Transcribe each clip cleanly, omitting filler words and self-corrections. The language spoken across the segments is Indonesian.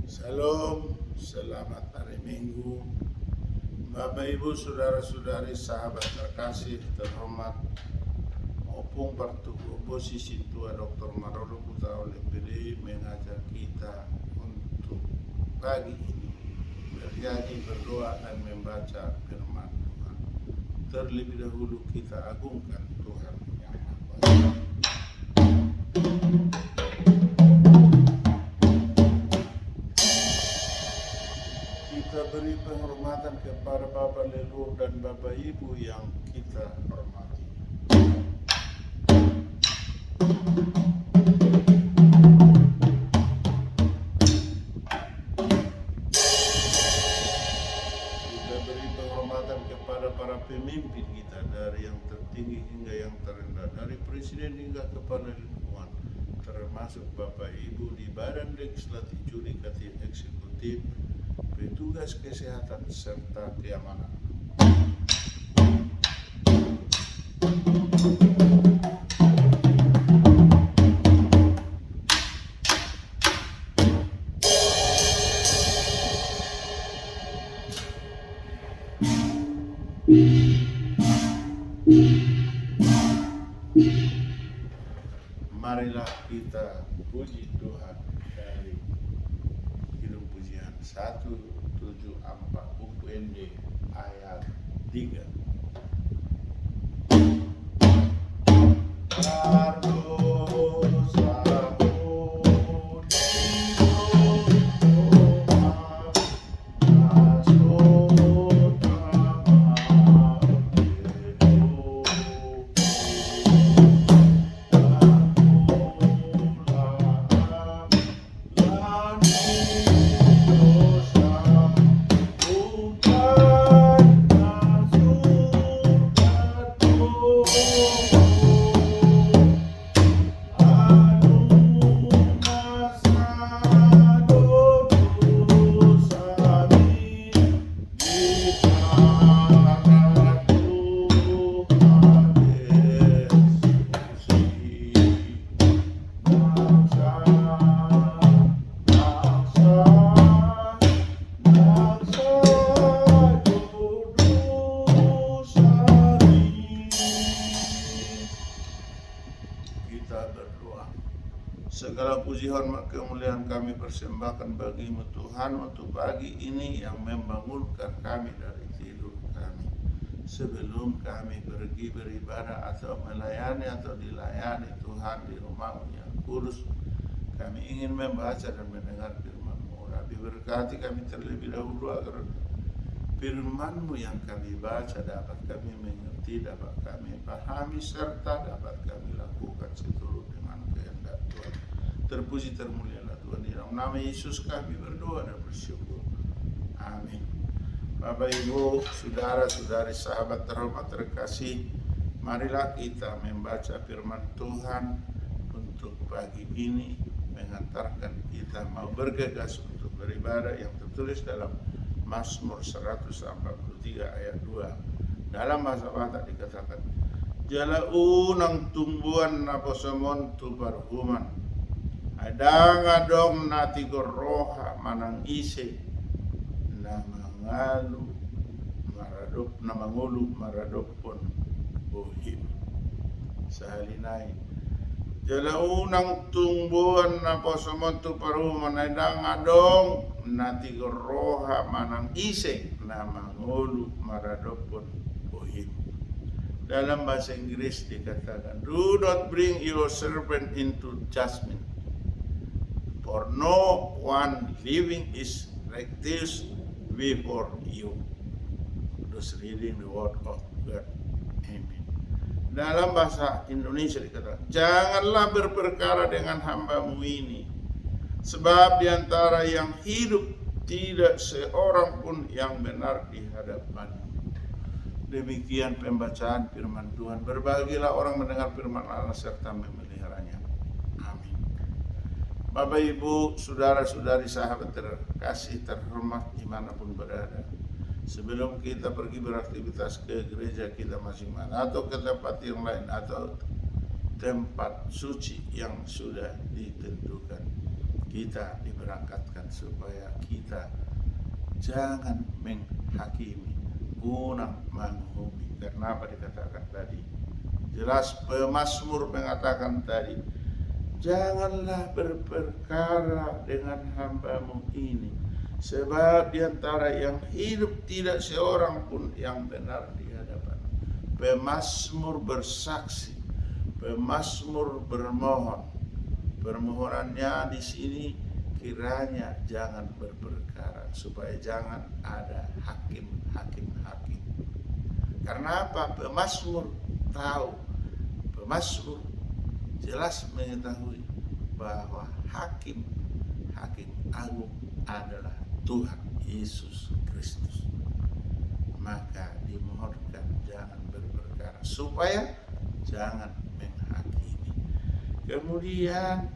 Salam, selamat hari Minggu. Bapak Ibu, saudara-saudari, sahabat terkasih, terhormat, opung partu oposisi tua Dr. Marodo Putra oleh PD mengajak kita untuk pagi ini bernyanyi, berdoa dan membaca firman Tuhan. Terlebih dahulu kita agungkan Tuhan yang Maha Kuasa. Kita beri penghormatan kepada Bapak Leluhur dan Bapak Ibu yang kita hormati. Kita beri penghormatan kepada para pemimpin kita, dari yang tertinggi hingga yang terendah, dari presiden hingga kepala lingkungan, termasuk Bapak Ibu di badan legislatif, yudikatif, eksekutif, petugas kesehatan serta keamanan. Marilah kita puji Tuhan dari Kidung Pujian 174 buku ND ayat 3. Kita berdoa. Segala puji hormat kemuliaan kami persembahkan bagimu Tuhan untuk pagi ini yang membangunkan kami dari tidur kami. Sebelum kami pergi beribadah atau melayani atau dilayani Tuhan di rumah-Mu yang kudus, kami ingin membaca dan mendengar firman-Mu. Rabbi, berkati kami terlebih dahulu agar firman-Mu yang kami baca dapat kami mengerti, dapat kami pahami, serta dapat kami lakukan seturut dengan kehendak Tuhan. Terpuji termulialah Tuhan, di dalam nama Yesus kami berdoa dan bersyukur. Amin. Bapak Ibu, saudara-saudari, sahabat terhormat terkasih, marilah kita membaca firman Tuhan untuk pagi ini, mengantarkan kita mau bergegas untuk beribadah yang tertulis dalam Mazmur 143 ayat 2. Dalam bahasa Batak dikatakan, jala unang tumbuhan na posamon tu parhuman, adang adong nati goroha manang ise na mangalu maradop na mangulu maradopon bohim. Sahalinay, jala unang tumbuhan na posamon tu parhuman, adang adong nati goroha manang ise na mangulu maradopon bohim. Dalam bahasa Inggris dikatakan, do not bring your servant into judgment, for no one living is righteous before you. Those reading the word of God. Amen. Dalam bahasa Indonesia dikatakan, janganlah berperkara dengan hamba-Mu ini, sebab di antara yang hidup tidak seorang pun yang benar di hadapan-Mu. Demikian pembacaan firman Tuhan. Berbahagialah orang mendengar firman Allah serta memeliharanya. Amin. Bapak Ibu, saudara-saudari, sahabat terkasih terhormat dimanapun berada, sebelum kita pergi beraktivitas ke gereja kita masing-masing atau ke tempat yang lain atau tempat suci yang sudah ditentukan, kita diberangkatkan supaya kita jangan menghakimi, unang menghukumi. Karena apa dikatakan tadi? Jelas pemazmur mengatakan tadi, janganlah berperkara dengan hambamu ini, sebab diantara yang hidup tidak seorang pun yang benar di hadapan. Pemazmur bersaksi, pemazmur bermohon. Permohonannya di sini kiranya jangan berperkara, supaya jangan ada hakim. Karena apa? Pemazmur tahu, pemazmur jelas mengetahui bahwa hakim agung adalah Tuhan Yesus Kristus. Maka dimohonkan jangan berperkara, supaya jangan menghakimi. Kemudian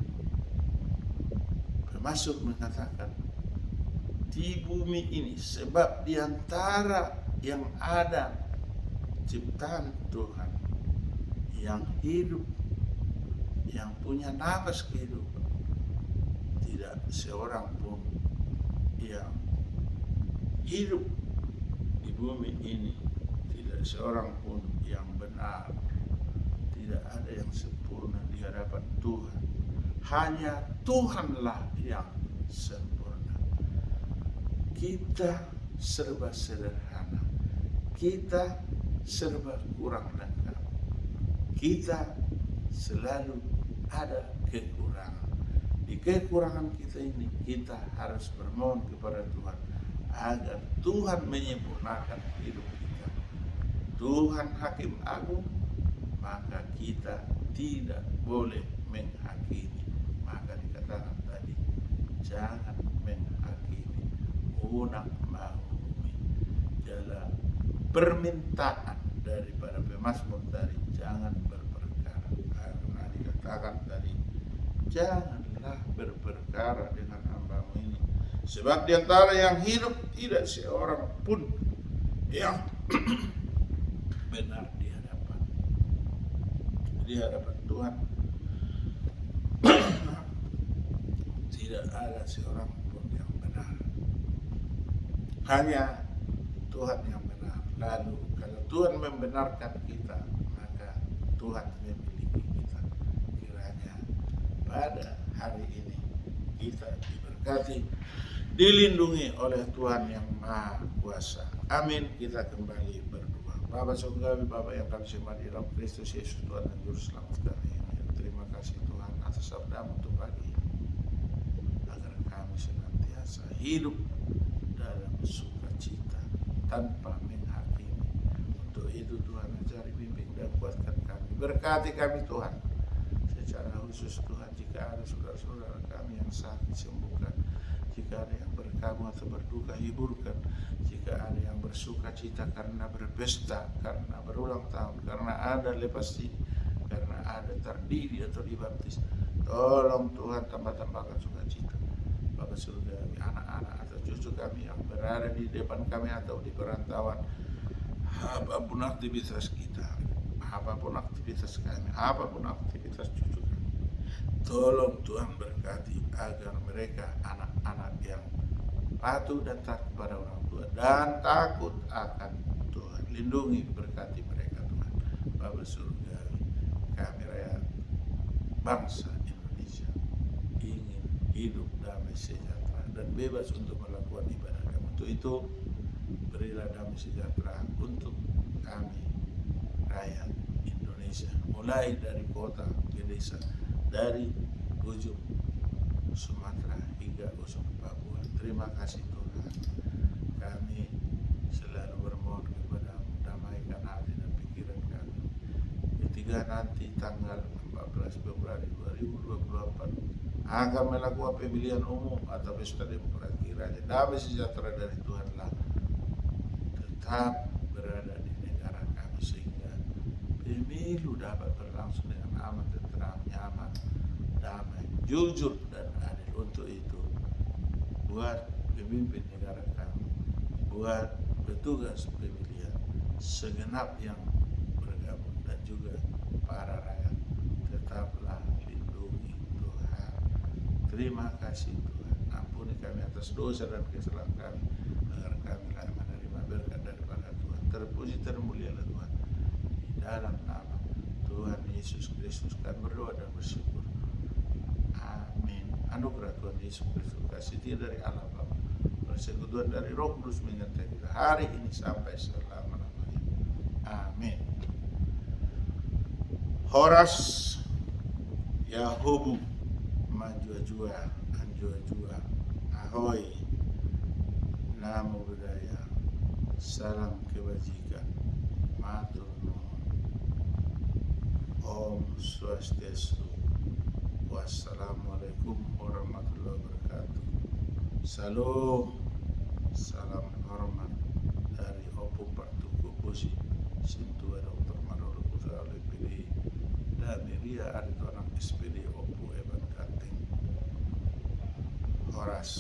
pemazmur mengatakan, di bumi ini, sebab di antara yang ada ciptaan Tuhan, yang hidup, yang punya nafas kehidupan, tidak seorang pun yang hidup di bumi ini, tidak seorang pun yang benar. Tidak ada yang sempurna di hadapan Tuhan. Hanya Tuhanlah yang sempurna. Kita serba sederhana, kita serba kurang lengkap, kita selalu ada kekurangan. Di kekurangan kita ini kita harus bermohon kepada Tuhan agar Tuhan menyempurnakan hidup kita. Tuhan hakim agung, maka kita tidak boleh menghakimi. Maka dikatakan tadi, jangan menghakimi, unang menghukumi. Dalam permintaan daripada pemazmur tadi, jangan berperkara. Karena dikatakan tadi, janganlah berperkara dengan hambamu ini, sebab di antara yang hidup tidak seorang pun yang benar di hadapan Tuhan. Tidak ada seorang pun yang benar, hanya Tuhan yang benar. Lalu kalau Tuhan membenarkan kita, maka Tuhan memiliki kita. Kiranya pada hari ini kita diberkati, dilindungi oleh Tuhan yang Maha Kuasa. Amin. Kita kembali berdoa. Bapa surgawi, Bapa yang kami sembah di dalam Kristus Yesus Tuhan dan Juru Selamat kami. Terima kasih Tuhan atas sabda-Mu untuk pagi ini, agar kami senantiasa hidup dalam sukacita tanpa menghakimi. Untuk itu Tuhan ajari, bimbing dan kuatkan kami. Berkati kami Tuhan. Secara khusus Tuhan, jika ada saudara-saudara kami yang sakit, sembuhkan. Jika ada yang berkabung atau berduka, hiburkan. Jika ada yang bersuka cita karena berpesta, karena berulang tahun, karena ada lepas ini, karena ada terdiri atau dibaptis, tolong Tuhan tambah-tambahkan sukacita. Bapa surgawi, anak-anak atau cucu kami yang berada di depan kami atau di perantauan, apapun aktivitas kita, apapun aktivitas kami, apapun aktivitas cucu kami, tolong Tuhan berkati agar mereka anak-anak yang patuh dan taat kepada orang tua dan takut akan Tuhan. Lindungi, berkati mereka Tuhan. Bapa surgawi, kami rakyat bangsa Indonesia ingin hidup damai sejahtera dan bebas untuk melakukan ibadah kami. Untuk itu berilah damai sejahtera untuk kami rakyat Indonesia, mulai dari kota ke desa, dari ujung Sumatera hingga ujung Papua. Terima kasih Tuhan. Kami selalu bermohon kepada-Mu, damaikan hati dan pikiran kami. Ketika nanti tanggal 14 Februari 2024 akan melakukan pemilihan umum atau pesta demokrasi, kiranya damai sejahtera dari Tuhanlah tetap berada di negara kami, sehingga pemilu dapat berlangsung dengan aman, tentram, nyaman, damai, jujur dan adil. Untuk itu, buat pemimpin negara kami, buat petugas pemilihan, segenap yang bergabung dan juga para rakyat, tetaplah lindungi Tuhan. Terima kasih Tuhan. Ampuni kami atas dosa dan kesalahan kami, agar kami dapat menerima berkat daripada Tuhan. Terpuji termulialah Tuhan. Di dalam nama Tuhan Yesus Kristus kami berdoa dan bersyukur. Amin. Anugerah Tuhan Yesus Kristus, kasih dia dari Allah Bapa, persekutuan dari Roh Kudus menyertai kita hari ini sampai selama-lamanya. Amin. Horas Yahubu Manjua-jua, Anjua-jua, Ahoy, Namo Buddhaya, Salam Kebajikan, Matur Nuwun, Om Swastiastu, Wassalamualaikum warahmatullahi wabarakatuh. Salam hormat dari Opung Partuku Pusi, Sintua Dr. Manolo Putra LPD, dan Ria Arito anak SPD Opu Eban Kanteng. Horas.